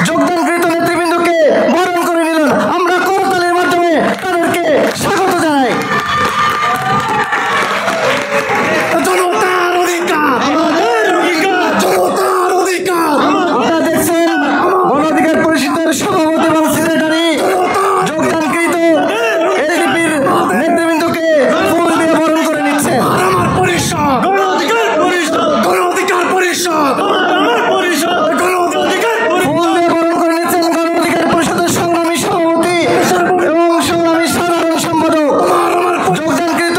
যোগদানকৃত নেতৃবৃন্দকে বরণ করে নিলেন। আমরা করতালির মাধ্যমে তাদেরকে স্বাগত জানাই। জনতার অধিকার, জনতার অধিকার। আপনারা দেখছেন গণ অধিকার পরিষদের সভাপতি এবং সেক্রেটারি যোগদানকৃত এলডিপির নেতৃবৃন্দকে ফুল দিয়ে বরণ করে নিচ্ছেন। আমার পরিষদ, গণ অধিকার পরিষদ, গণ অধিকার পরিষদ, আমার পরিষদ, গণ অধিকার ফুল দিয়ে বরণ করে নিচ্ছেন গণ অধিকার পরিষদের সংগ্রামী সভাপতি এবং সংগ্রামী সাধারণ সম্পাদক। যোগদানকৃত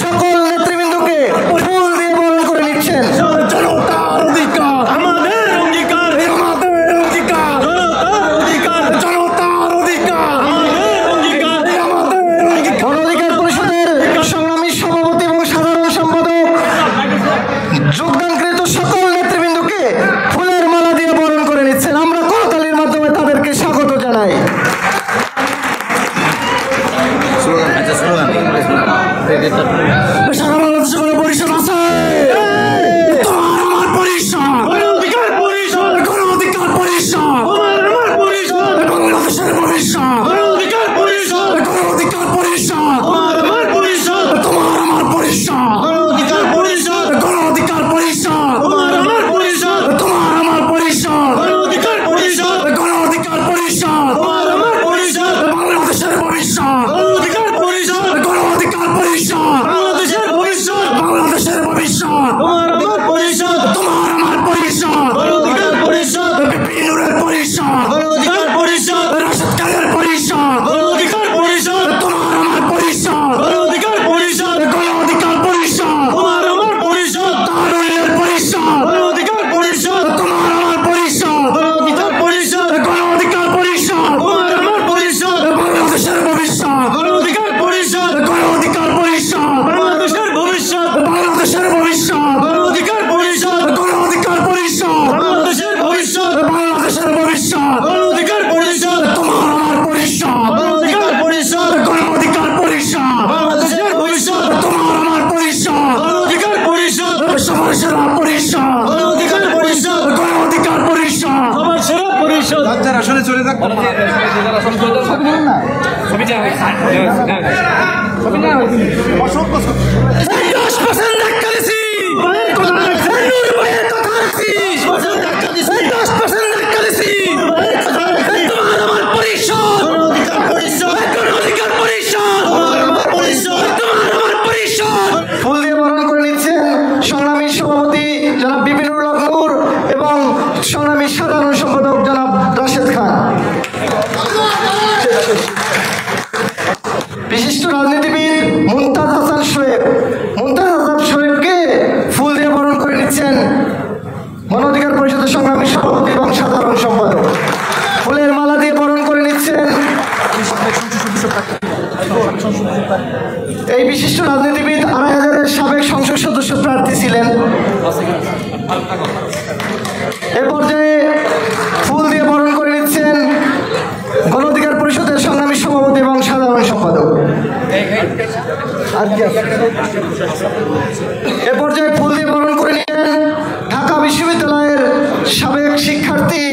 সকল নেতৃবৃন্দকে ফুল দিয়ে বরণ করে নিচ্ছেন। জনতার অধিকার, আমাদের অধিকার, আমাদের অধিকার, জনতার অধিকার, জনতার অধিকার, আমাদের অধিকার, আমাদের অধিকার। গণ অধিকার পরিষদের সংগ্রামী সভাপতি এবং সাধারণ সম্পাদক যোগদানকৃত সকল নেতৃবৃন্দকে ফুলের মালা দিয়ে বরণ করে নিচ্ছেন। আমরা করতালির মাধ্যমে তাদেরকে স্বাগত জানাই। সারা বাংলাদেশে কোনো পরিষদ আছে? আমার পরিষদ, গণ অধিকার পরিষদ, গণ অধিকার পরিষদ, আমার পরিষদ, বাংলাদেশের ভবিষ্যৎ, গণ অধিকার পরিষদ, গণ অধিকার পরিষদ, আমার পরিষদ, আমার পরিষদ, গণ অধিকার পরিষদ, গণ অধিকার পরিষদ, আমার পরিষদ, আমার পরিষদ, গণ অধিকার পরিষদ, গণ অধিকার পরিষদ, আমার পরিষদ, বাংলাদেশের ভবিষ্যৎ, গণ অধিকার পরিষদ, গণ অধিকার পরিষদ, বাংলাদেশের ভবিষ্যৎ, বাংলাদেশের ভবিষ্যৎ, আমার পরিষদ, আমার পরিষদ, গণ অধিকার পরিষদ, বিপিনুরের পরিষদ, গণ অধিকার পরিষদ, রাশেদ খানের পরিষদ, গণ অধিকার পরিষদ, আমার পরিষদ, গণ অধিকার পরিষদ, গণ অধিকার পরিষদ, আমার পরিষদ, তারুণ্যের পরিষদ, গণ অধিকার পরিষদ, আমার পরিষদ, গণ অধিকার পরিষদ, গণ অধিকার পরিষদ, আমার পরিষদ, বাংলাদেশের ভবিষ্যৎ, গণ অধিকার পরিষদ, গণ অধিকার পরিষদ, বাংলাদেশের ভবিষ্যৎ, বাংলাদেশের ভবিষ্যৎ, গণ অধিকার পরিষদ, গণ অধিকার পরিষদ, বাংলাদেশের ভবিষ্যৎ, বাংলাদেশের ভবিষ্যৎ, গণ অধিকার পরিষদ, আমার পরিষদ, গণ অধিকার পরিষদ, গণ অধিকার পরিষদ, বাংলাদেশের ভবিষ্যৎ, আমার পরিষদ, গণ অধিকার পরিষদ, সবার সেরা পরিষদ, গণ অধিকার পরিষদ, গণ অধিকার পরিষদ, সবার সেরা পরিষদ। যারা আসলে চলে যাক ফুল দিয়ে বরণ করে নিচ্ছেন সংগ্রামী সভাপতি জনাব বিপিনুর লখনৌর এবং সংগ্রামী সাধারণ সম্পাদক জনাব রাশেদ খান। বিশিষ্ট রাজনীতিবিদ মুমতাজ হাসান শোয়েবকে ফুল দিয়ে বরণ করে নিচ্ছেন গণ অধিকার পরিষদের সংগ্রামী সভাপতি এবং সাধারণ সম্পাদক। ফুলের মালা দিয়ে বরণ করে নিচ্ছেন এই বিশিষ্ট রাজনীতিবিদ ২,৫০০-এর সাবেক সংসদ সদস্য প্রার্থী ছিলেন। এ পর্যায়ে ফুল দিয়ে বরণ করে নিচ্ছেন গণ অধিকার পরিষদের সংগ্রামী সভাপতি এবং সাধারণ সম্পাদক। এ পর্যায়ে ফুল দিয়ে বরণ করে নিলেন ঢাকা বিশ্ববিদ্যালয়ের সাবেক শিক্ষার্থী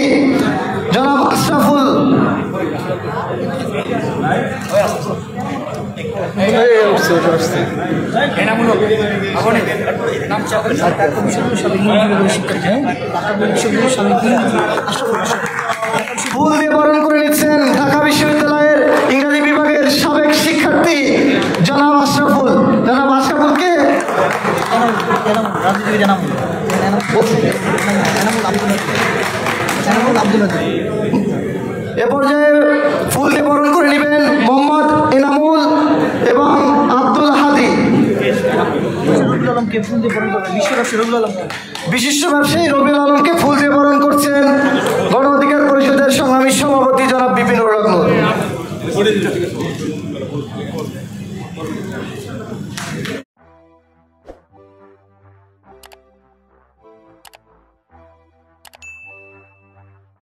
জনাব আশরাফুল। ফুল দিয়ে বরণ করে নিচ্ছেন ঢাকা বিশ্ববিদ্যালয়ের ইংরেজি বিভাগের সাবেক শিক্ষার্থী জনাব আশরাফুল। জনাব আশরাফুলকে এ পর্যায়ে ফুল দিয়ে বরণ করে নেবেন মোহাম্মদ এনামুল এবং আব্দুল হাদি। বিশিষ্ট ব্যবসায়ী রবিউল আলমকে ফুল দিয়ে বরণ করছেন গণ অধিকার পরিষদের সংগ্রামী সভাপতি জনাব বিপিনুর লখনৌ।